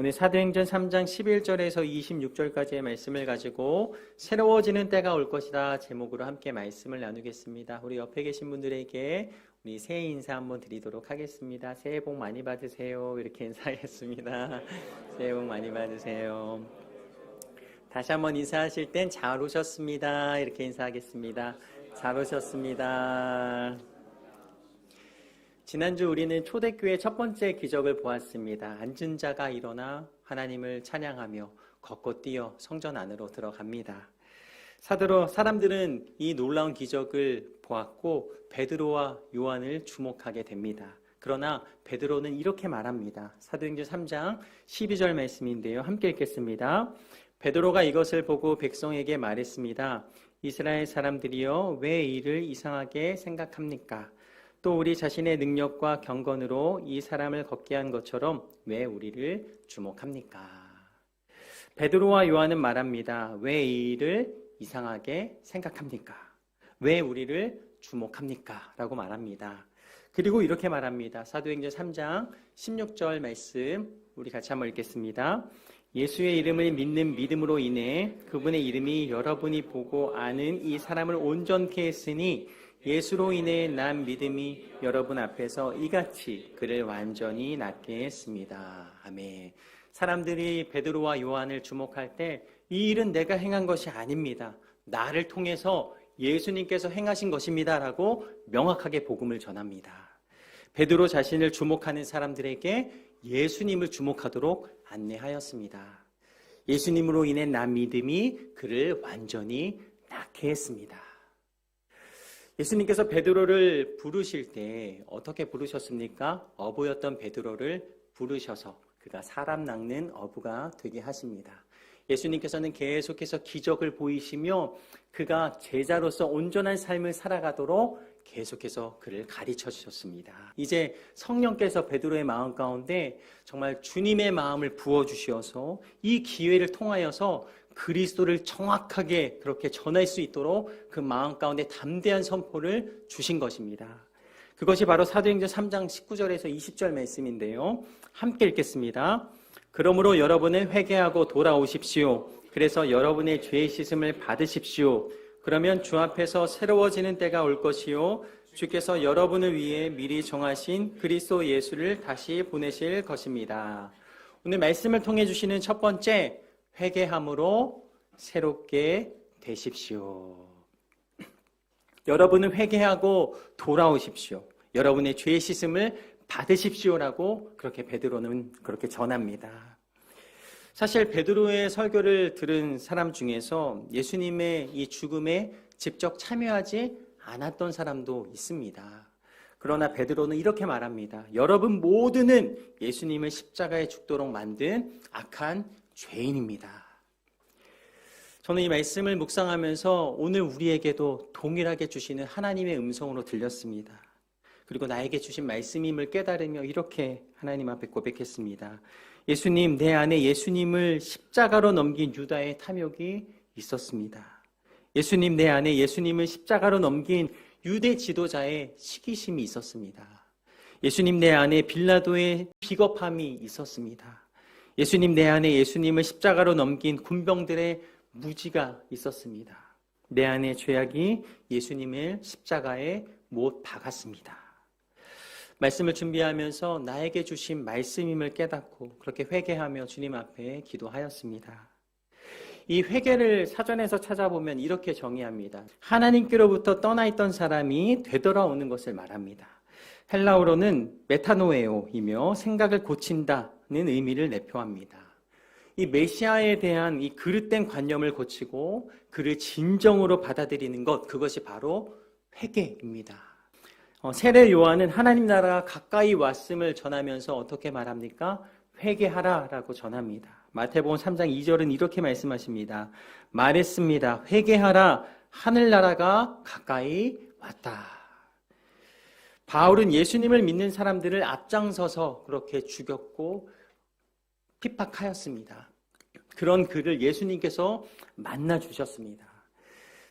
오늘 사도행전 3장 11절에서 26절까지의 말씀을 가지고 새로워지는 때가 올 것이다 제목으로 함께 말씀을 나누겠습니다. 우리 옆에 계신 분들에게 우리 새해 인사 한번 드리도록 하겠습니다. 새해 복 많이 받으세요. 이렇게 인사하겠습니다. 새해 복 많이 받으세요. 다시 한번 인사하실 땐 잘 오셨습니다. 이렇게 인사하겠습니다. 잘 오셨습니다. 지난주 우리는 초대교회 첫 번째 기적을 보았습니다. 앉은 자가 일어나 하나님을 찬양하며 걷고 뛰어 성전 안으로 들어갑니다. 사람들은 이 놀라운 기적을 보았고 베드로와 요한을 주목하게 됩니다. 그러나 베드로는 이렇게 말합니다. 사도행전 3장 12절 말씀인데요. 함께 읽겠습니다. 베드로가 이것을 보고 백성에게 말했습니다. 이스라엘 사람들이여 왜 이를 이상하게 생각합니까? 또 우리 자신의 능력과 경건으로 이 사람을 걷게 한 것처럼 왜 우리를 주목합니까? 베드로와 요한은 말합니다. 왜 이 일을 이상하게 생각합니까? 왜 우리를 주목합니까? 라고 말합니다. 그리고 이렇게 말합니다. 사도행전 3장 16절 말씀 우리 같이 한번 읽겠습니다. 예수의 이름을 믿는 믿음으로 인해 그분의 이름이 여러분이 보고 아는 이 사람을 온전케 했으니 예수로 인해 난 믿음이 여러분 앞에서 이같이 그를 완전히 낫게 했습니다. 아멘. 사람들이 베드로와 요한을 주목할 때 이 일은 내가 행한 것이 아닙니다. 나를 통해서 예수님께서 행하신 것입니다. 라고 명확하게 복음을 전합니다. 베드로 자신을 주목하는 사람들에게 예수님을 주목하도록 안내하였습니다. 예수님으로 인해 난 믿음이 그를 완전히 낫게 했습니다. 예수님께서 베드로를 부르실 때 어떻게 부르셨습니까? 어부였던 베드로를 부르셔서 그가 사람 낚는 어부가 되게 하십니다. 예수님께서는 계속해서 기적을 보이시며 그가 제자로서 온전한 삶을 살아가도록 계속해서 그를 가르쳐 주셨습니다. 이제 성령께서 베드로의 마음 가운데 정말 주님의 마음을 부어주셔서 이 기회를 통하여서 그리스도를 정확하게 그렇게 전할 수 있도록 그 마음 가운데 담대한 선포를 주신 것입니다. 그것이 바로 사도행전 3장 19절에서 20절 말씀인데요. 함께 읽겠습니다. 그러므로 여러분은 회개하고 돌아오십시오. 그래서 여러분의 죄의 씻음을 받으십시오. 그러면 주 앞에서 새로워지는 때가 올 것이요 주께서 여러분을 위해 미리 정하신 그리스도 예수를 다시 보내실 것입니다. 오늘 말씀을 통해 주시는 첫 번째 회개함으로 새롭게 되십시오. 여러분은 회개하고 돌아오십시오. 여러분의 죄의 씻음을 받으십시오라고 그렇게 베드로는 그렇게 전합니다. 사실 베드로의 설교를 들은 사람 중에서 예수님의 이 죽음에 직접 참여하지 않았던 사람도 있습니다. 그러나 베드로는 이렇게 말합니다. 여러분 모두는 예수님을 십자가에 죽도록 만든 악한 죄인입니다. 저는 이 말씀을 묵상하면서 오늘 우리에게도 동일하게 주시는 하나님의 음성으로 들렸습니다. 그리고 나에게 주신 말씀임을 깨달으며 이렇게 하나님 앞에 고백했습니다. 예수님, 내 안에 예수님을 십자가로 넘긴 유다의 탐욕이 있었습니다. 예수님, 내 안에 예수님을 십자가로 넘긴 유대 지도자의 시기심이 있었습니다. 예수님, 내 안에 빌라도의 비겁함이 있었습니다. 예수님, 내 안에 예수님을 십자가로 넘긴 군병들의 무지가 있었습니다. 내 안에 죄악이 예수님을 십자가에 못 박았습니다. 말씀을 준비하면서 나에게 주신 말씀임을 깨닫고 그렇게 회개하며 주님 앞에 기도하였습니다. 이 회개를 사전에서 찾아보면 이렇게 정의합니다. 하나님께로부터 떠나 있던 사람이 되돌아오는 것을 말합니다. 헬라어로는 메타노에오이며 생각을 고친다는 의미를 내포합니다. 이 메시아에 대한 이 그릇된 관념을 고치고 그를 진정으로 받아들이는 것, 그것이 바로 회개입니다. 세례 요한은 하나님 나라가 가까이 왔음을 전하면서 어떻게 말합니까? 회개하라라고 전합니다. 마태복음 3장 2절은 이렇게 말씀하십니다. 말했습니다. 회개하라. 하늘나라가 가까이 왔다. 바울은 예수님을 믿는 사람들을 앞장서서 그렇게 죽였고 핍박하였습니다. 그런 그를 예수님께서 만나주셨습니다.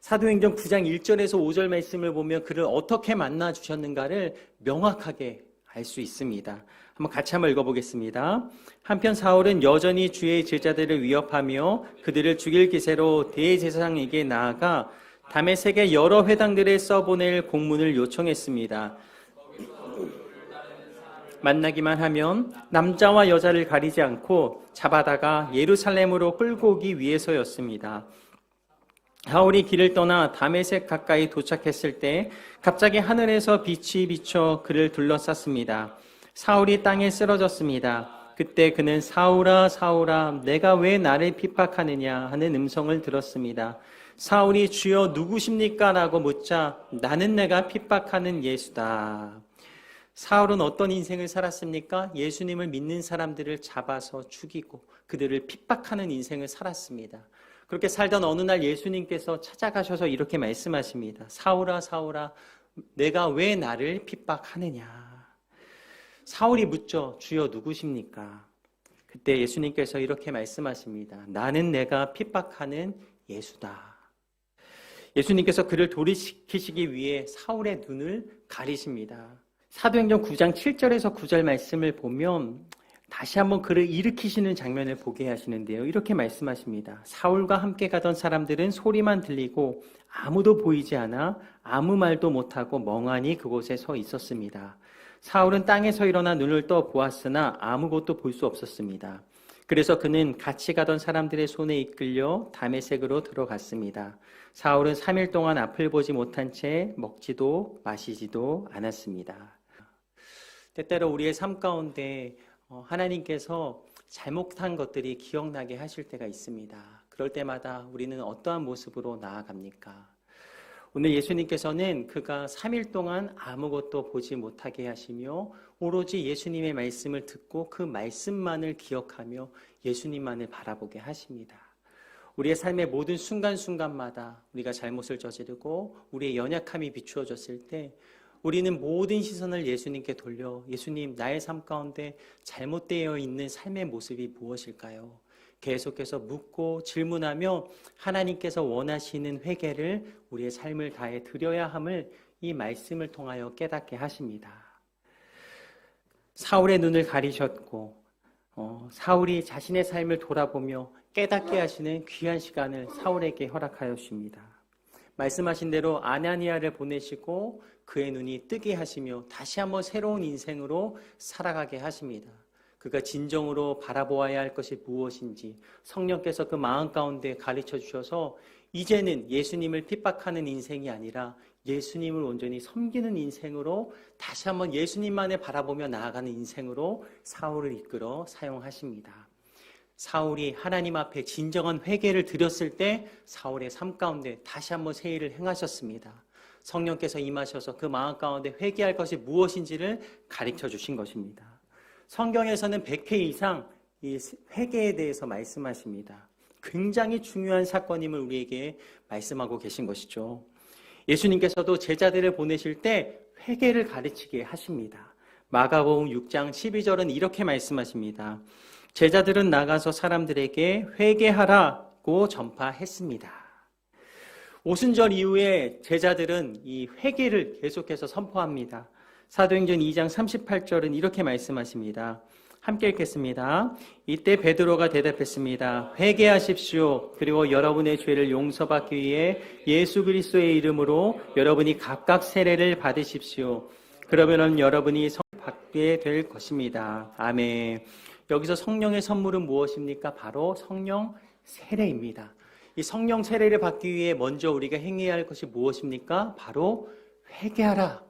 사도행전 9장 1절에서 5절 말씀을 보면 그를 어떻게 만나주셨는가를 명확하게 알 수 있습니다. 같이 한번 읽어보겠습니다. 한편 사울은 여전히 주의 제자들을 위협하며 그들을 죽일 기세로 대제사장에게 나아가 다메섹의 여러 회당들에 써보낼 공문을 요청했습니다. 만나기만 하면 남자와 여자를 가리지 않고 잡아다가 예루살렘으로 끌고 오기 위해서였습니다. 사울이 길을 떠나 다메섹 가까이 도착했을 때 갑자기 하늘에서 빛이 비쳐 그를 둘러쌌습니다. 사울이 땅에 쓰러졌습니다. 그때 그는 사울아 사울아 내가 왜 나를 핍박하느냐 하는 음성을 들었습니다. 사울이 주여 누구십니까? 라고 묻자 나는 내가 핍박하는 예수다. 사울은 어떤 인생을 살았습니까? 예수님을 믿는 사람들을 잡아서 죽이고 그들을 핍박하는 인생을 살았습니다. 그렇게 살던 어느 날 예수님께서 찾아가셔서 이렇게 말씀하십니다. 사울아 사울아 내가 왜 나를 핍박하느냐. 사울이 묻죠. 주여 누구십니까? 그때 예수님께서 이렇게 말씀하십니다. 나는 내가 핍박하는 예수다. 예수님께서 그를 돌이키시기 위해 사울의 눈을 가리십니다. 사도행전 9장 7절에서 9절 말씀을 보면 다시 한번 그를 일으키시는 장면을 보게 하시는데요. 이렇게 말씀하십니다. 사울과 함께 가던 사람들은 소리만 들리고 아무도 보이지 않아 아무 말도 못하고 멍하니 그곳에 서 있었습니다. 사울은 땅에서 일어나 눈을 떠 보았으나 아무것도 볼 수 없었습니다. 그래서 그는 같이 가던 사람들의 손에 이끌려 다메섹으로 들어갔습니다. 사울은 3일 동안 앞을 보지 못한 채 먹지도 마시지도 않았습니다. 때때로 우리의 삶 가운데 하나님께서 잘못한 것들이 기억나게 하실 때가 있습니다. 그럴 때마다 우리는 어떠한 모습으로 나아갑니까? 오늘 예수님께서는 그가 3일 동안 아무것도 보지 못하게 하시며 오로지 예수님의 말씀을 듣고 그 말씀만을 기억하며 예수님만을 바라보게 하십니다. 우리의 삶의 모든 순간순간마다 우리가 잘못을 저지르고 우리의 연약함이 비추어졌을 때 우리는 모든 시선을 예수님께 돌려 예수님 나의 삶 가운데 잘못되어 있는 삶의 모습이 무엇일까요? 계속해서 묻고 질문하며 하나님께서 원하시는 회개를 우리의 삶을 다해 드려야 함을 이 말씀을 통하여 깨닫게 하십니다. 사울의 눈을 가리셨고 사울이 자신의 삶을 돌아보며 깨닫게 하시는 귀한 시간을 사울에게 허락하여 주십니다. 말씀하신 대로 아나니아를 보내시고 그의 눈이 뜨게 하시며 다시 한번 새로운 인생으로 살아가게 하십니다. 그가 진정으로 바라보아야 할 것이 무엇인지 성령께서 그 마음 가운데 가르쳐 주셔서 이제는 예수님을 핍박하는 인생이 아니라 예수님을 온전히 섬기는 인생으로 다시 한번 예수님만을 바라보며 나아가는 인생으로 사울을 이끌어 사용하십니다. 사울이 하나님 앞에 진정한 회개를 드렸을 때 사울의 삶 가운데 다시 한번 새 일을 행하셨습니다. 성령께서 임하셔서 그 마음 가운데 회개할 것이 무엇인지를 가르쳐 주신 것입니다. 성경에서는 100회 이상 이 회개에 대해서 말씀하십니다. 굉장히 중요한 사건임을 우리에게 말씀하고 계신 것이죠. 예수님께서도 제자들을 보내실 때 회개를 가르치게 하십니다. 마가복음 6장 12절은 이렇게 말씀하십니다. 제자들은 나가서 사람들에게 회개하라고 전파했습니다. 오순절 이후에 제자들은 이 회개를 계속해서 선포합니다. 사도행전 2장 38절은 이렇게 말씀하십니다. 함께 읽겠습니다. 이때 베드로가 대답했습니다. 회개하십시오. 그리고 여러분의 죄를 용서받기 위해 예수 그리스도의 이름으로 여러분이 각각 세례를 받으십시오. 그러면 여러분이 성 받게 될 것입니다. 아멘. 여기서 성령의 선물은 무엇입니까? 바로 성령 세례입니다. 이 성령 세례를 받기 위해 먼저 우리가 행해야 할 것이 무엇입니까? 바로 회개하라.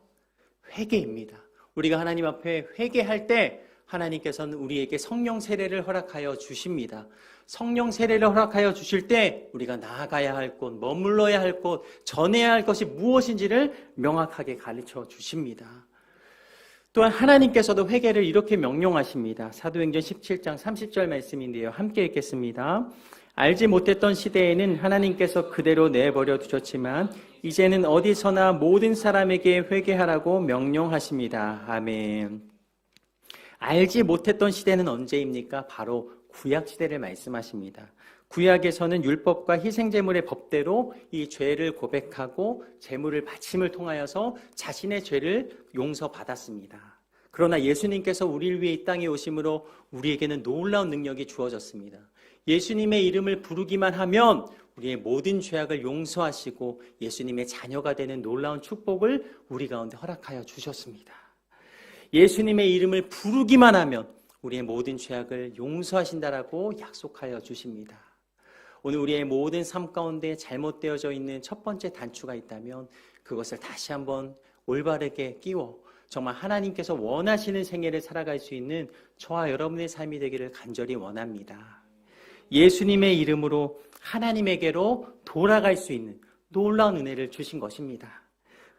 회개입니다. 우리가 하나님 앞에 회개할 때 하나님께서는 우리에게 성령 세례를 허락하여 주십니다. 성령 세례를 허락하여 주실 때 우리가 나아가야 할 곳, 머물러야 할 곳, 전해야 할 것이 무엇인지를 명확하게 가르쳐 주십니다. 또한 하나님께서도 회개를 이렇게 명령하십니다. 사도행전 17장 30절 말씀인데요. 함께 읽겠습니다. 알지 못했던 시대에는 하나님께서 그대로 내버려 두셨지만 이제는 어디서나 모든 사람에게 회개하라고 명령하십니다. 아멘. 알지 못했던 시대는 언제입니까? 바로 구약시대를 말씀하십니다. 구약에서는 율법과 희생제물의 법대로 이 죄를 고백하고 제물을 바침을 통하여서 자신의 죄를 용서받았습니다. 그러나 예수님께서 우리를 위해 이 땅에 오심으로 우리에게는 놀라운 능력이 주어졌습니다. 예수님의 이름을 부르기만 하면 우리의 모든 죄악을 용서하시고 예수님의 자녀가 되는 놀라운 축복을 우리 가운데 허락하여 주셨습니다. 예수님의 이름을 부르기만 하면 우리의 모든 죄악을 용서하신다라고 약속하여 주십니다. 오늘 우리의 모든 삶 가운데 잘못되어져 있는 첫 번째 단추가 있다면 그것을 다시 한번 올바르게 끼워 정말 하나님께서 원하시는 생애를 살아갈 수 있는 저와 여러분의 삶이 되기를 간절히 원합니다. 예수님의 이름으로 하나님에게로 돌아갈 수 있는 놀라운 은혜를 주신 것입니다.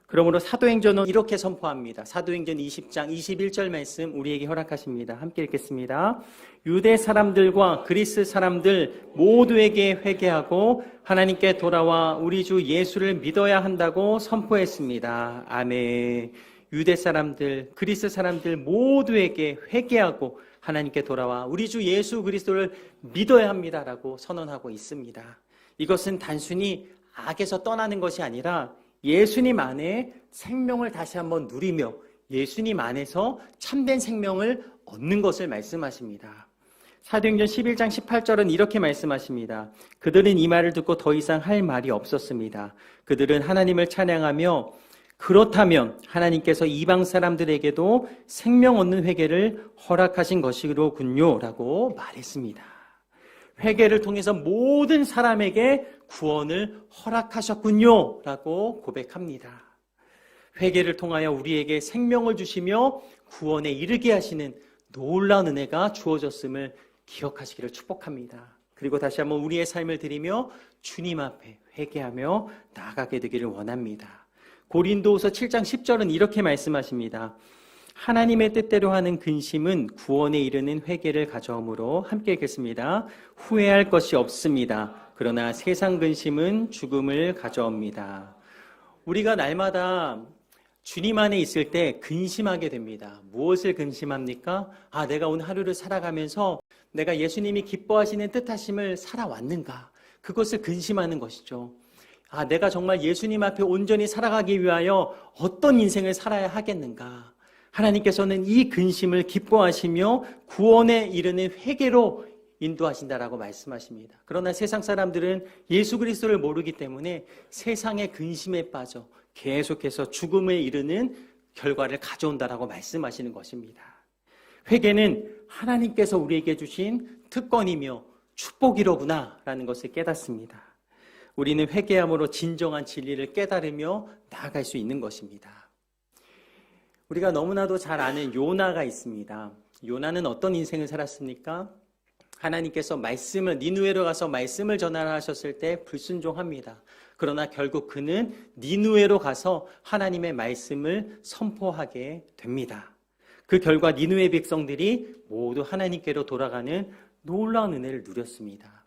그러므로 사도행전은 이렇게 선포합니다. 사도행전 20장 21절 말씀 우리에게 허락하십니다. 함께 읽겠습니다. 유대 사람들과 그리스 사람들 모두에게 회개하고 하나님께 돌아와 우리 주 예수를 믿어야 한다고 선포했습니다. 아멘. 유대 사람들, 그리스 사람들 모두에게 회개하고 하나님께 돌아와 우리 주 예수 그리스도를 믿어야 합니다라고 선언하고 있습니다. 이것은 단순히 악에서 떠나는 것이 아니라 예수님 안에 생명을 다시 한번 누리며 예수님 안에서 참된 생명을 얻는 것을 말씀하십니다. 사도행전 11장 18절은 이렇게 말씀하십니다. 그들은 이 말을 듣고 더 이상 할 말이 없었습니다. 그들은 하나님을 찬양하며 그렇다면 하나님께서 이방 사람들에게도 생명 얻는 회개를 허락하신 것이로군요 라고 말했습니다. 회개를 통해서 모든 사람에게 구원을 허락하셨군요 라고 고백합니다. 회개를 통하여 우리에게 생명을 주시며 구원에 이르게 하시는 놀라운 은혜가 주어졌음을 기억하시기를 축복합니다. 그리고 다시 한번 우리의 삶을 드리며 주님 앞에 회개하며 나아가게 되기를 원합니다. 고린도후서 7장 10절은 이렇게 말씀하십니다. 하나님의 뜻대로 하는 근심은 구원에 이르는 회개를 가져오므로 함께 읽겠습니다. 후회할 것이 없습니다. 그러나 세상 근심은 죽음을 가져옵니다. 우리가 날마다 주님 안에 있을 때 근심하게 됩니다. 무엇을 근심합니까? 내가 오늘 하루를 살아가면서 내가 예수님이 기뻐하시는 뜻하심을 살아왔는가? 그것을 근심하는 것이죠. 내가 정말 예수님 앞에 온전히 살아가기 위하여 어떤 인생을 살아야 하겠는가? 하나님께서는 이 근심을 기뻐하시며 구원에 이르는 회개로 인도하신다라고 말씀하십니다. 그러나 세상 사람들은 예수 그리스도를 모르기 때문에 세상의 근심에 빠져 계속해서 죽음에 이르는 결과를 가져온다라고 말씀하시는 것입니다. 회개는 하나님께서 우리에게 주신 특권이며 축복이로구나라는 것을 깨닫습니다. 우리는 회개함으로 진정한 진리를 깨달으며 나아갈 수 있는 것입니다. 우리가 너무나도 잘 아는 요나가 있습니다. 요나는 어떤 인생을 살았습니까? 하나님께서 니누에로 가서 말씀을 전하라 하셨을 때 불순종합니다. 그러나 결국 그는 니누에로 가서 하나님의 말씀을 선포하게 됩니다. 그 결과 니누에 백성들이 모두 하나님께로 돌아가는 놀라운 은혜를 누렸습니다.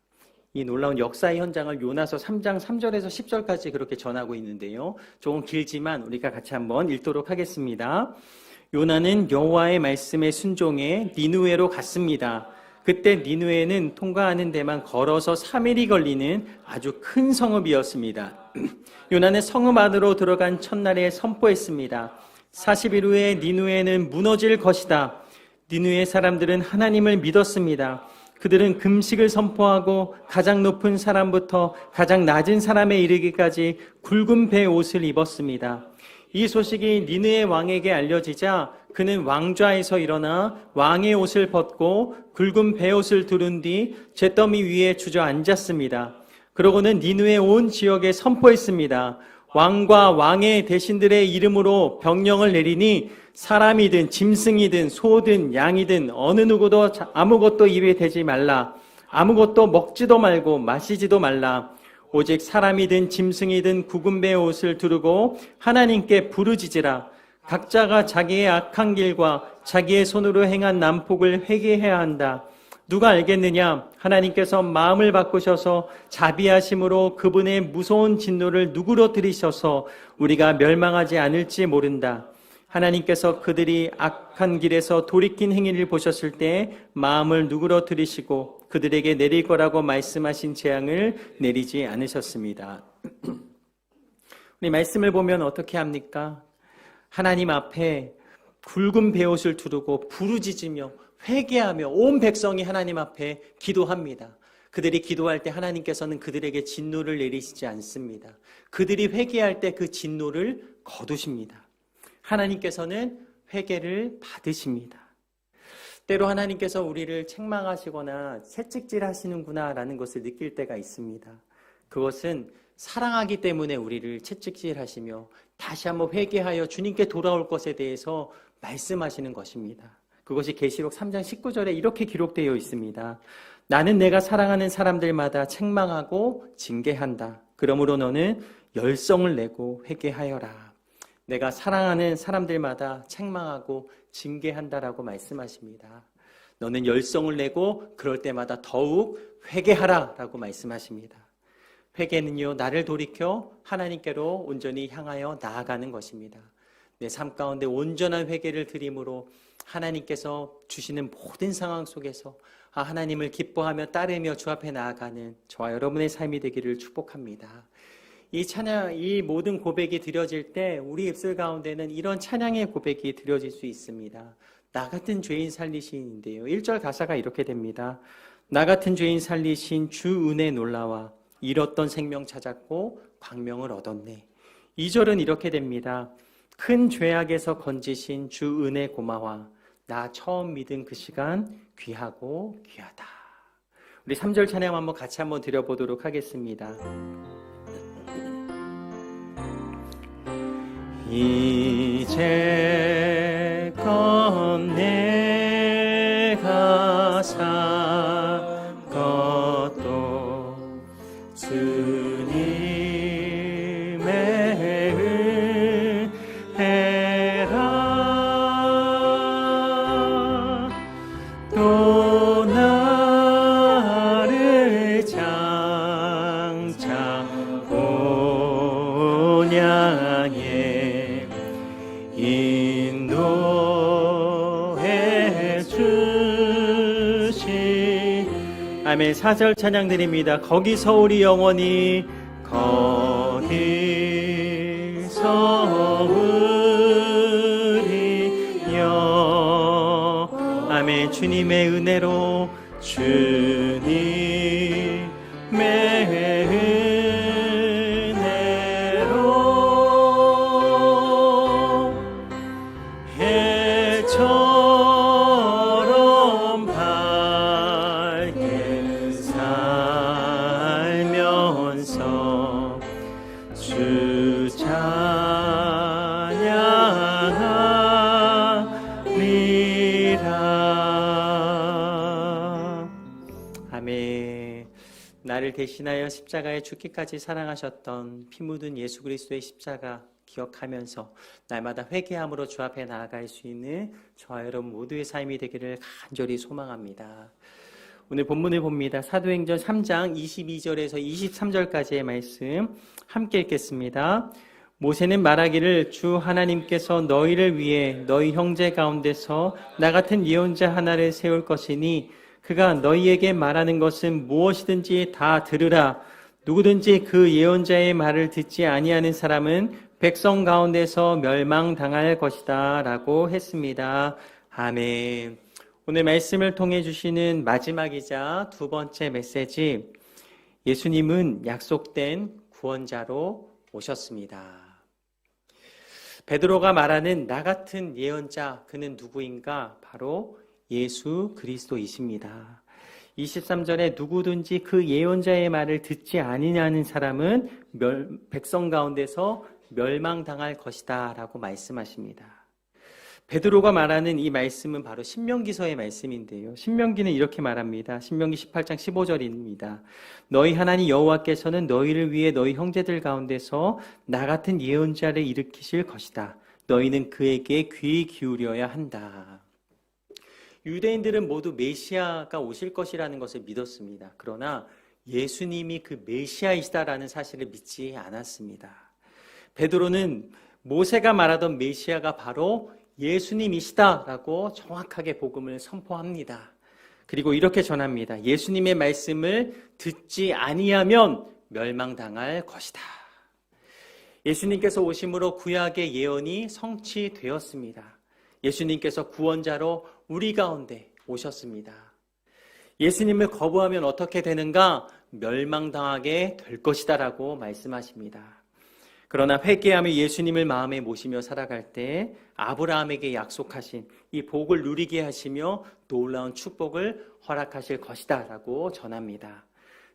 이 놀라운 역사의 현장을 요나서 3장 3절에서 10절까지 그렇게 전하고 있는데요. 조금 길지만 우리가 같이 한번 읽도록 하겠습니다. 요나는 여호와의 말씀에 순종해 니누에로 갔습니다. 그때 니누에는 통과하는 데만 걸어서 3일이 걸리는 아주 큰 성읍이었습니다. 요나는 성읍 안으로 들어간 첫날에 선포했습니다. 40일 후에 니누에는 무너질 것이다. 니누에 사람들은 하나님을 믿었습니다. 그들은 금식을 선포하고 가장 높은 사람부터 가장 낮은 사람에 이르기까지 굵은 배 옷을 입었습니다. 이 소식이 니느의 왕에게 알려지자 그는 왕좌에서 일어나 왕의 옷을 벗고 굵은 베옷을 두른 뒤 잿더미 위에 주저앉았습니다. 그러고는 니느의 온 지역에 선포했습니다. 왕과 왕의 대신들의 이름으로 명령을 내리니 사람이든 짐승이든 소든 양이든 어느 누구도 아무것도 입에 대지 말라. 아무것도 먹지도 말고 마시지도 말라. 오직 사람이든 짐승이든 굵은 배 옷을 두르고 하나님께 부르짖으라. 각자가 자기의 악한 길과 자기의 손으로 행한 난폭을 회개해야 한다. 누가 알겠느냐? 하나님께서 마음을 바꾸셔서 자비하심으로 그분의 무서운 진노를 누그러뜨리셔서 우리가 멸망하지 않을지 모른다. 하나님께서 그들이 악한 길에서 돌이킨 행위를 보셨을 때 마음을 누그러뜨리시고 그들에게 내릴 거라고 말씀하신 재앙을 내리지 않으셨습니다. 우리 말씀을 보면 어떻게 합니까? 하나님 앞에 굵은 베옷을 두르고 부르짖으며 회개하며 온 백성이 하나님 앞에 기도합니다. 그들이 기도할 때 하나님께서는 그들에게 진노를 내리시지 않습니다. 그들이 회개할 때 그 진노를 거두십니다. 하나님께서는 회개를 받으십니다. 때로 하나님께서 우리를 책망하시거나 채찍질 하시는구나 라는 것을 느낄 때가 있습니다. 그것은 사랑하기 때문에 우리를 채찍질 하시며 다시 한번 회개하여 주님께 돌아올 것에 대해서 말씀하시는 것입니다. 그것이 계시록 3장 19절에 이렇게 기록되어 있습니다. 나는 내가 사랑하는 사람들마다 책망하고 징계한다. 그러므로 너는 열성을 내고 회개하여라. 내가 사랑하는 사람들마다 책망하고 징계한다라고 말씀하십니다. 너는 열성을 내고 그럴 때마다 더욱 회개하라 라고 말씀하십니다. 회개는요, 나를 돌이켜 하나님께로 온전히 향하여 나아가는 것입니다. 내 삶 가운데 온전한 회개를 드림으로 하나님께서 주시는 모든 상황 속에서 하나님을 기뻐하며 따르며 주 앞에 나아가는 저와 여러분의 삶이 되기를 축복합니다. 이 찬양, 이 모든 고백이 드려질 때 우리 입술 가운데는 이런 찬양의 고백이 드려질 수 있습니다. 나 같은 죄인 살리신인데요. 1절 가사가 이렇게 됩니다. 나 같은 죄인 살리신 주 은혜 놀라와 잃었던 생명 찾았고 광명을 얻었네. 2절은 이렇게 됩니다. 큰 죄악에서 건지신 주 은혜 고마워. 나 처음 믿은 그 시간 귀하고 귀하다. 우리 3절 찬양 한번 같이 한번 드려보도록 하겠습니다. 이제껏 내가 산 것도 주님의 은혜라. 또 나를 장차 본향에 인도해 주시. 아멘. 4절 찬양 드립니다. 거기서 우리 영원히 거기서 우리 아멘. 주님의 은혜로 주님의 은혜로 해처럼 밝게 살면서 주 찬양하리라. 아멘. 나를 대신하여 십자가에 죽기까지 사랑하셨던 피 묻은 예수 그리스도의 십자가 기억하면서 날마다 회개함으로 주 앞에 나아갈 수 있는 저와 여러분 모두의 삶이 되기를 간절히 소망합니다. 오늘 본문을 봅니다. 사도행전 3장 22절에서 23절까지의 말씀 함께 읽겠습니다. 모세는 말하기를 주 하나님께서 너희를 위해 너희 형제 가운데서 나 같은 예언자 하나를 세울 것이니 그가 너희에게 말하는 것은 무엇이든지 다 들으라. 누구든지 그 예언자의 말을 듣지 아니하는 사람은 백성 가운데서 멸망당할 것이다 라고 했습니다. 아멘. 오늘 말씀을 통해 주시는 마지막이자 두 번째 메시지, 예수님은 약속된 구원자로 오셨습니다. 베드로가 말하는 나 같은 예언자, 그는 누구인가? 바로 예수 그리스도이십니다. 23절에 누구든지 그 예언자의 말을 듣지 아니냐는 사람은 백성 가운데서 멸망당할 것이다 라고 말씀하십니다. 베드로가 말하는 이 말씀은 바로 신명기서의 말씀인데요. 신명기는 이렇게 말합니다. 신명기 18장 15절입니다. 너희 하나님 여호와께서는 너희를 위해 너희 형제들 가운데서 나 같은 예언자를 일으키실 것이다. 너희는 그에게 귀 기울여야 한다. 유대인들은 모두 메시아가 오실 것이라는 것을 믿었습니다. 그러나 예수님이 그 메시아이시다라는 사실을 믿지 않았습니다. 베드로는 모세가 말하던 메시아가 바로 예수님이시다라고 정확하게 복음을 선포합니다. 그리고 이렇게 전합니다. 예수님의 말씀을 듣지 아니하면 멸망당할 것이다. 예수님께서 오심으로 구약의 예언이 성취되었습니다. 예수님께서 구원자로 우리 가운데 오셨습니다. 예수님을 거부하면 어떻게 되는가? 멸망당하게 될 것이다 라고 말씀하십니다. 그러나 회개하며 예수님을 마음에 모시며 살아갈 때 아브라함에게 약속하신 이 복을 누리게 하시며 놀라운 축복을 허락하실 것이다 라고 전합니다.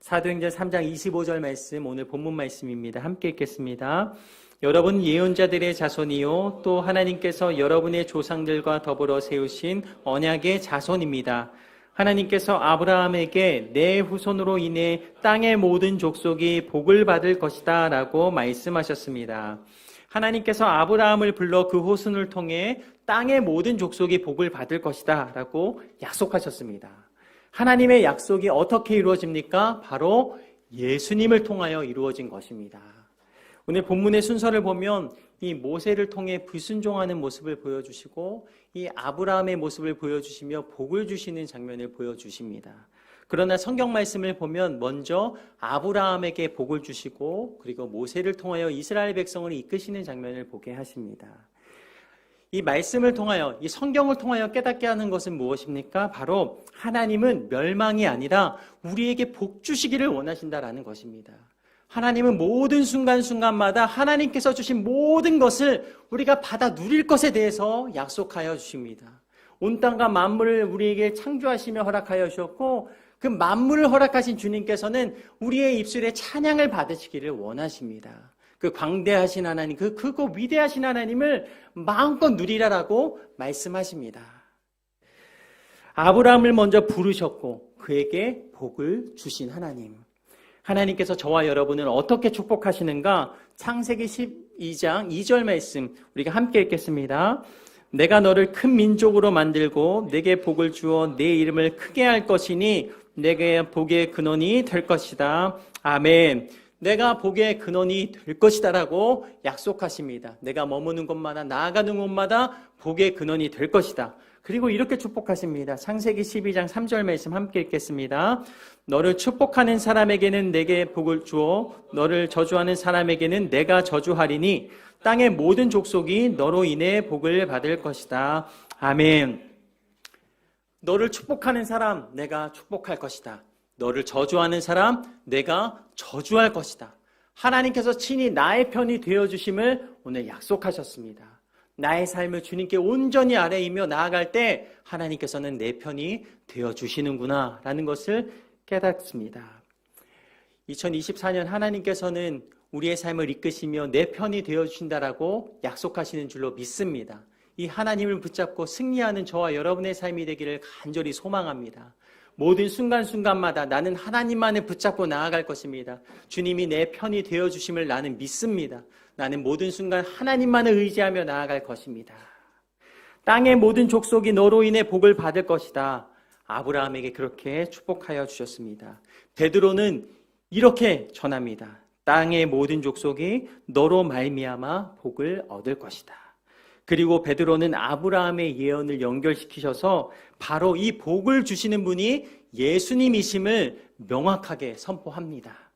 사도행전 3장 25절 말씀, 오늘 본문 말씀입니다. 함께 읽겠습니다. 여러분 예언자들의 자손이요 또 하나님께서 여러분의 조상들과 더불어 세우신 언약의 자손입니다. 하나님께서 아브라함에게 내 후손으로 인해 땅의 모든 족속이 복을 받을 것이다 라고 말씀하셨습니다. 하나님께서 아브라함을 불러 그 후손을 통해 땅의 모든 족속이 복을 받을 것이다 라고 약속하셨습니다. 하나님의 약속이 어떻게 이루어집니까? 바로 예수님을 통하여 이루어진 것입니다. 오늘 본문의 순서를 보면 이 모세를 통해 불순종하는 모습을 보여주시고 이 아브라함의 모습을 보여주시며 복을 주시는 장면을 보여주십니다. 그러나 성경 말씀을 보면 먼저 아브라함에게 복을 주시고 그리고 모세를 통하여 이스라엘 백성을 이끄시는 장면을 보게 하십니다. 이 말씀을 통하여, 이 성경을 통하여 깨닫게 하는 것은 무엇입니까? 바로 하나님은 멸망이 아니라 우리에게 복 주시기를 원하신다라는 것입니다. 하나님은 모든 순간순간마다 하나님께서 주신 모든 것을 우리가 받아 누릴 것에 대해서 약속하여 주십니다. 온 땅과 만물을 우리에게 창조하시며 허락하여 주셨고 그 만물을 허락하신 주님께서는 우리의 입술에 찬양을 받으시기를 원하십니다. 그 광대하신 하나님, 그 크고 위대하신 하나님을 마음껏 누리라라고 말씀하십니다. 아브라함을 먼저 부르셨고 그에게 복을 주신 하나님. 하나님께서 저와 여러분을 어떻게 축복하시는가? 창세기 12장 2절 말씀 우리가 함께 읽겠습니다. 내가 너를 큰 민족으로 만들고 내게 복을 주어 내 이름을 크게 할 것이니 내게 복의 근원이 될 것이다. 아멘. 내가 복의 근원이 될 것이다 라고 약속하십니다. 내가 머무는 곳마다 나아가는 곳마다 복의 근원이 될 것이다. 그리고 이렇게 축복하십니다. 창세기 12장 3절 말씀 함께 읽겠습니다. 너를 축복하는 사람에게는 내게 복을 주어 너를 저주하는 사람에게는 내가 저주하리니 땅의 모든 족속이 너로 인해 복을 받을 것이다. 아멘. 너를 축복하는 사람 내가 축복할 것이다. 너를 저주하는 사람 내가 저주할 것이다. 하나님께서 친히 나의 편이 되어주심을 오늘 약속하셨습니다. 나의 삶을 주님께 온전히 아뢰이며 나아갈 때 하나님께서는 내 편이 되어주시는구나 라는 것을 깨닫습니다. 2024년 하나님께서는 우리의 삶을 이끄시며 내 편이 되어주신다라고 약속하시는 줄로 믿습니다. 이 하나님을 붙잡고 승리하는 저와 여러분의 삶이 되기를 간절히 소망합니다. 모든 순간순간마다 나는 하나님만을 붙잡고 나아갈 것입니다. 주님이 내 편이 되어주심을 나는 믿습니다. 나는 모든 순간 하나님만을 의지하며 나아갈 것입니다. 땅의 모든 족속이 너로 인해 복을 받을 것이다. 아브라함에게 그렇게 축복하여 주셨습니다. 베드로는 이렇게 전합니다. 땅의 모든 족속이 너로 말미암아 복을 얻을 것이다. 그리고 베드로는 아브라함의 예언을 연결시키셔서 바로 이 복을 주시는 분이 예수님이심을 명확하게 선포합니다.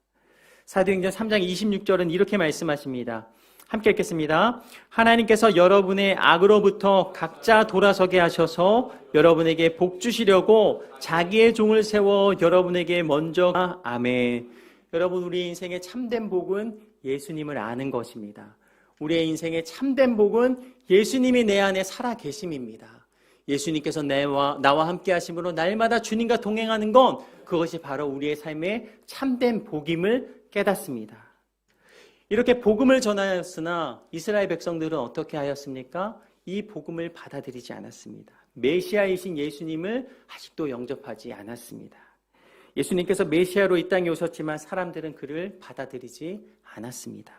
사도행전 3장 26절은 이렇게 말씀하십니다. 함께 읽겠습니다. 하나님께서 여러분의 악으로부터 각자 돌아서게 하셔서 여러분에게 복 주시려고 자기의 종을 세워 여러분에게 먼저 아멘. 여러분, 우리 인생의 참된 복은 예수님을 아는 것입니다. 우리의 인생의 참된 복은 예수님이 내 안에 살아 계심입니다. 예수님께서 나와 함께 하심으로 날마다 주님과 동행하는 건 그것이 바로 우리의 삶의 참된 복임을 깨닫습니다. 이렇게 복음을 전하였으나 이스라엘 백성들은 어떻게 하였습니까? 이 복음을 받아들이지 않았습니다. 메시아이신 예수님을 아직도 영접하지 않았습니다. 예수님께서 메시아로 이 땅에 오셨지만 사람들은 그를 받아들이지 않았습니다.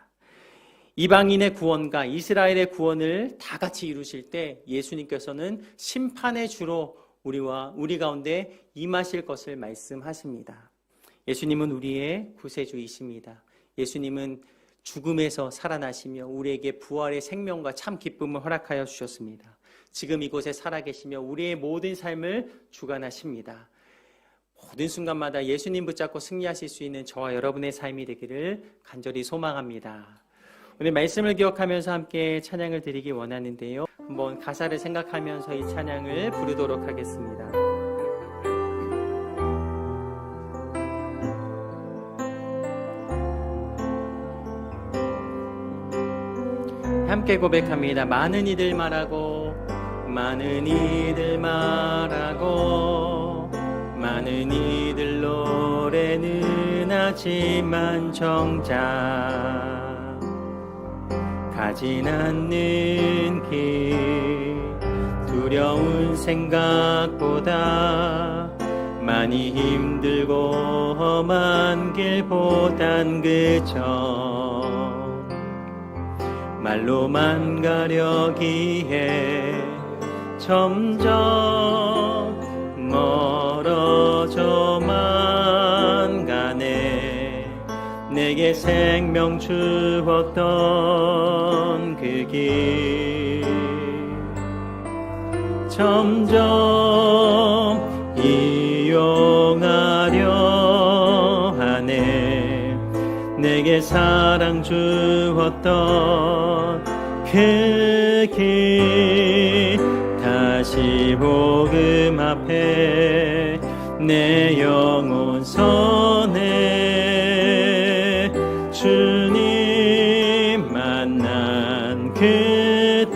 이방인의 구원과 이스라엘의 구원을 다 같이 이루실 때 예수님께서는 심판의 주로 우리 가운데 임하실 것을 말씀하십니다. 예수님은 우리의 구세주이십니다. 예수님은 죽음에서 살아나시며 우리에게 부활의 생명과 참 기쁨을 허락하여 주셨습니다. 지금 이곳에 살아계시며 우리의 모든 삶을 주관하십니다. 모든 순간마다 예수님 붙잡고 승리하실 수 있는 저와 여러분의 삶이 되기를 간절히 소망합니다. 오늘 말씀을 기억하면서 함께 찬양을 드리기 원하는데요. 한번 가사를 생각하면서 이 찬양을 부르도록 하겠습니다. 함께 고백합니다. 많은 이들 말하고 많은 이들 말하고 많은 이들 노래는 하지만 정작 가진 않는 길 두려운 생각보다 많이 힘들고 험한 길보단 그저 말로만 가려기에 점점 멀어져만 가네. 내게 생명 주었던 그 길 점점 이용하려 하네. 내게 사랑 주었던 그 길 다시 복음 앞에 내 영혼 선해 주님 만난 그때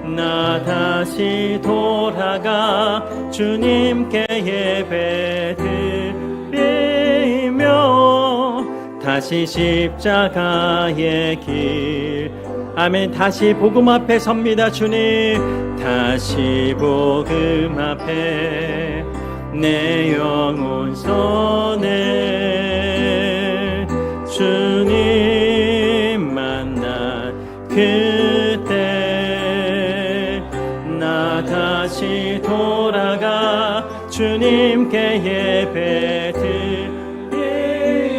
나 다시 돌아가 주님께 예배 드리며 다시 십자가의 길 아멘. 다시 복음 앞에 섭니다. 주님 다시 복음 앞에 내 영혼 선해 주님 만난 그때 나 다시 돌아가 주님께 예배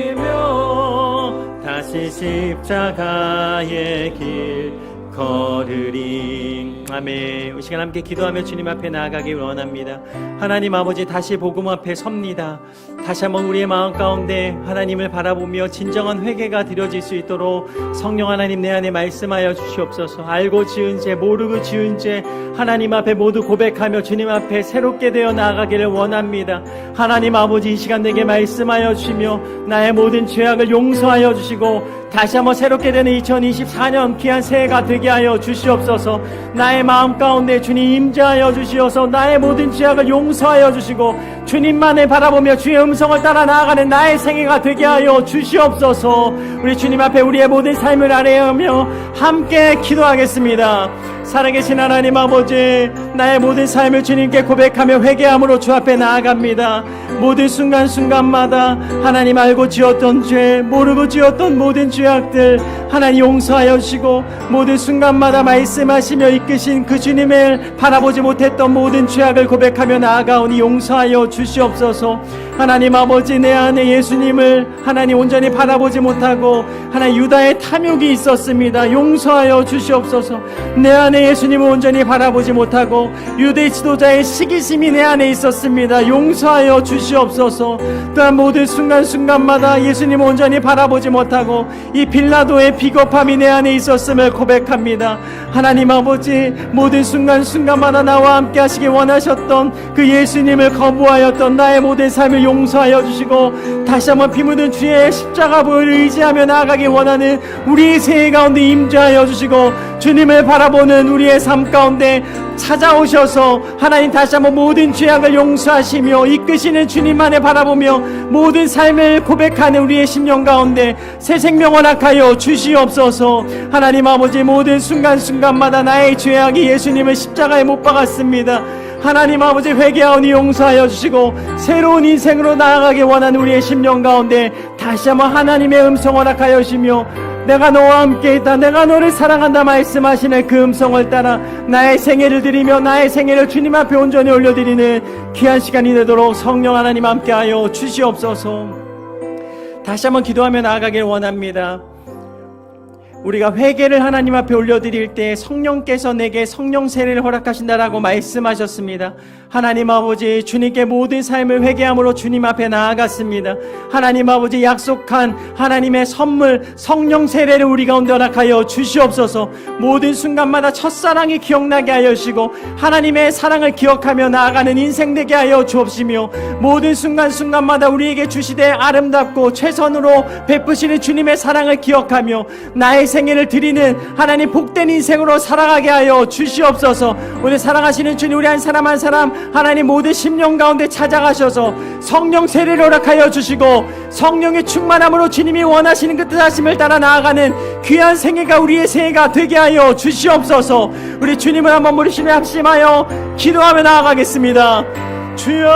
드리며 다시 십자가의 길 걸으리. 아멘. 이 시간 함께 기도하며 주님 앞에 나아가길 원합니다. 하나님 아버지 다시 복음 앞에 섭니다. 다시 한번 우리의 마음 가운데 하나님을 바라보며 진정한 회개가 드려질 수 있도록 성령 하나님 내 안에 말씀하여 주시옵소서. 알고 지은 죄 모르고 지은 죄 하나님 앞에 모두 고백하며 주님 앞에 새롭게 되어 나아가기를 원합니다. 하나님 아버지 이 시간 내게 말씀하여 주시며 나의 모든 죄악을 용서하여 주시고 다시 한번 새롭게 되는 2024년 귀한 새해가 되게 하여 주시옵소서. 나의 마음 가운데 주님 임재하여 주시어서 나의 모든 죄악을 용서하여 주시고 주님만을 바라보며 주의 음성을 따라 나아가는 나의 생애가 되게 하여 주시옵소서. 우리 주님 앞에 우리의 모든 삶을 아뢰며 함께 기도하겠습니다. 살아계신 하나님 아버지 나의 모든 삶을 주님께 고백하며 회개함으로 주 앞에 나아갑니다. 모든 순간순간마다 하나님 알고 지었던 죄 모르고 지었던 모든 죄악들 하나님 용서하여 주시고 모든 순간마다 말씀하시며 이끄신 그 주님을 바라보지 못했던 모든 죄악을 고백하며 나아가오니 용서하여 주시옵소서. 하나님 아버지 내 안에 예수님을 하나님 온전히 바라보지 못하고 하나님 유다의 탐욕이 있었습니다. 용서하여 주시옵소서. 내 안에 예수님을 온전히 바라보지 못하고 유대 지도자의 시기심이 내 안에 있었습니다. 용서하여 주시옵소서. 또한 모든 순간순간마다 예수님을 온전히 바라보지 못하고 이 빌라도의 비겁함이 내 안에 있었음을 고백합니다. 하나님 아버지 모든 순간순간마다 나와 함께 하시기 원하셨던 그 예수님을 거부하였던 나의 모든 삶을 용서하여 주시고 다시 한번 피 묻은 주의 십자가 보혈을 의지하며 나아가기 원하는 우리의 새해 가운데 임재하여 주시고 주님을 바라보는 우리의 삶 가운데 찾아오셔서 하나님 다시 한번 모든 죄악을 용서하시며 이끄시는 주님만을 바라보며 모든 삶을 고백하는 우리의 심령 가운데 새 생명 허락하여 주시옵소서. 하나님 아버지 모든 순간순간마다 나의 죄악이 예수님을 십자가에 못 박았습니다. 하나님 아버지 회개하오니 용서하여 주시고 새로운 인생으로 나아가기 원하는 우리의 심령 가운데 다시 한번 하나님의 음성 허락하여 주시며 내가 너와 함께 있다 내가 너를 사랑한다 말씀하시는 그 음성을 따라 나의 생애를 드리며 나의 생애를 주님 앞에 온전히 올려드리는 귀한 시간이 되도록 성령 하나님 함께하여 주시옵소서. 다시 한번 기도하며 나아가길 원합니다. 우리가 회개를 하나님 앞에 올려드릴 때 성령께서 내게 성령 세례를 허락하신다라고 말씀하셨습니다. 하나님 아버지, 주님께 모든 삶을 회개함으로 주님 앞에 나아갔습니다. 하나님 아버지, 약속한 하나님의 선물 성령 세례를 우리 가운데 허락하여 주시옵소서. 모든 순간마다 첫사랑이 기억나게 하여 주시고 하나님의 사랑을 기억하며 나아가는 인생 되게 하여 주옵시며, 모든 순간순간마다 우리에게 주시되 아름답고 최선으로 베푸시는 주님의 사랑을 기억하며 나의 생애를 드리는 하나님 복된 인생으로 살아가게 하여 주시옵소서. 오늘 사랑하시는 주님, 우리 한 사람 한 사람 하나님 모든 심령 가운데 찾아가셔서 성령 세례를 허락하여 주시고 성령의 충만함으로 주님이 원하시는 그 뜻하심을 따라 나아가는 귀한 생애가 우리의 생애가 되게 하여 주시옵소서. 우리 주님을 한번 부르시며 합심하여 기도하며 나아가겠습니다. 주여,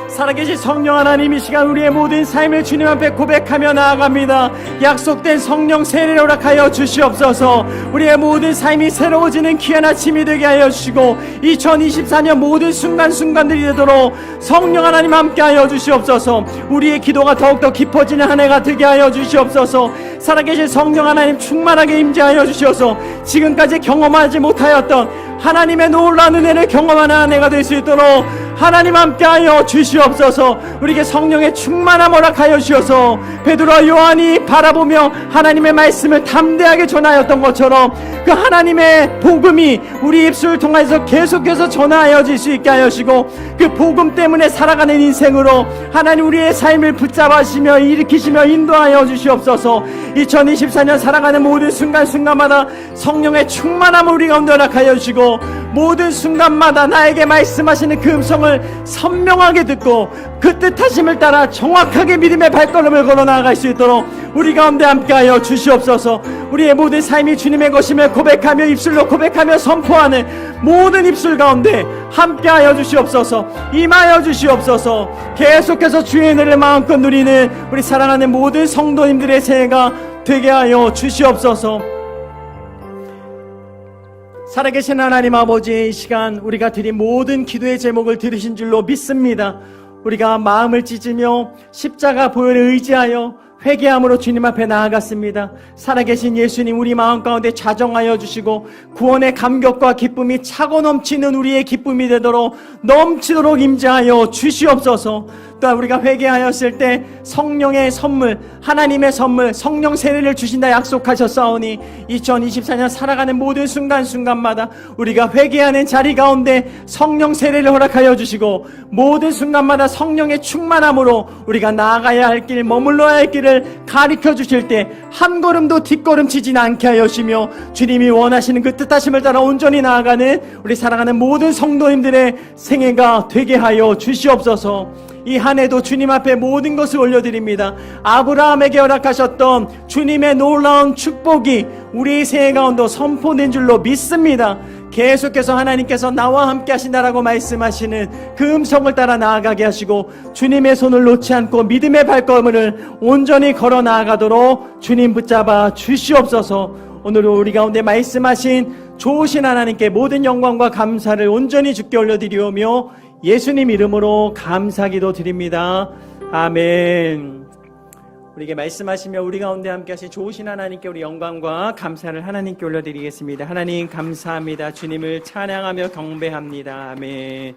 살아계신 성령 하나님, 이 시간 우리의 모든 삶을 주님 앞에 고백하며 나아갑니다. 약속된 성령 세례를 허락하여 주시옵소서. 우리의 모든 삶이 새로워지는 귀한 아침이 되게 하여 주시고 2024년 모든 순간순간들이 되도록 성령 하나님 함께 하여 주시옵소서. 우리의 기도가 더욱더 깊어지는 한 해가 되게 하여 주시옵소서. 살아계신 성령 하나님 충만하게 임재하여 주시옵소서. 지금까지 경험하지 못하였던 하나님의 놀라운 은혜를 경험하는 한 해가 될 수 있도록 하나님 함께하여 주시옵소서. 우리에게 성령의 충만함 허락하여 주셔서 베드로와 요한이 바라보며 하나님의 말씀을 담대하게 전하였던 것처럼 그 하나님의 복음이 우리 입술을 통해서 계속해서 전하여질 수 있게 하여 주시고, 그 복음 때문에 살아가는 인생으로 하나님 우리의 삶을 붙잡으시며 일으키시며 인도하여 주시옵소서. 2024년 살아가는 모든 순간순간마다 성령의 충만함을 우리 가운데 허락하여 주시고, 모든 순간마다 나에게 말씀하시는 그 음성을 선명하게 듣고 그 뜻하심을 따라 정확하게 믿음의 발걸음을 걸어 나아갈 수 있도록 우리 가운데 함께하여 주시옵소서. 우리의 모든 삶이 주님의 것임을 고백하며 입술로 고백하며 선포하는 모든 입술 가운데 함께하여 주시옵소서. 임하여 주시옵소서. 계속해서 주의 은혜를 마음껏 누리는 우리 사랑하는 모든 성도님들의 새해가 되게 하여 주시옵소서. 살아계신 하나님 아버지, 이 시간 우리가 드린 모든 기도의 제목을 들으신 줄로 믿습니다. 우리가 마음을 찢으며 십자가 보혈을 의지하여 회개함으로 주님 앞에 나아갔습니다. 살아계신 예수님, 우리 마음 가운데 자정하여 주시고 구원의 감격과 기쁨이 차고 넘치는 우리의 기쁨이 되도록 넘치도록 임재하여 주시옵소서. 또한 우리가 회개하였을 때 성령의 선물, 하나님의 선물, 성령 세례를 주신다 약속하셨사오니 2024년 살아가는 모든 순간순간마다 우리가 회개하는 자리 가운데 성령 세례를 허락하여 주시고, 모든 순간마다 성령의 충만함으로 우리가 나아가야 할 길, 머물러야 할 길을 가르쳐 주실 때 한 걸음도 뒷걸음치지 않게 하여 주시며, 주님이 원하시는 그 뜻하심을 따라 온전히 나아가는 우리 사랑하는 모든 성도님들의 생애가 되게 하여 주시옵소서. 이 한 해도 주님 앞에 모든 것을 올려드립니다. 아브라함에게 허락하셨던 주님의 놀라운 축복이 우리의 생애 가운데 선포된 줄로 믿습니다. 계속해서 하나님께서 나와 함께 하신다라고 말씀하시는 그 음성을 따라 나아가게 하시고, 주님의 손을 놓지 않고 믿음의 발걸음을 온전히 걸어 나아가도록 주님 붙잡아 주시옵소서. 오늘 우리 가운데 말씀하신 좋으신 하나님께 모든 영광과 감사를 온전히 주께 올려드리오며 예수님 이름으로 감사기도 드립니다. 아멘. 우리에게 말씀하시며 우리 가운데 함께 하신 좋으신 하나님께 우리 영광과 감사를 하나님께 올려드리겠습니다. 하나님 감사합니다. 주님을 찬양하며 경배합니다. 아멘.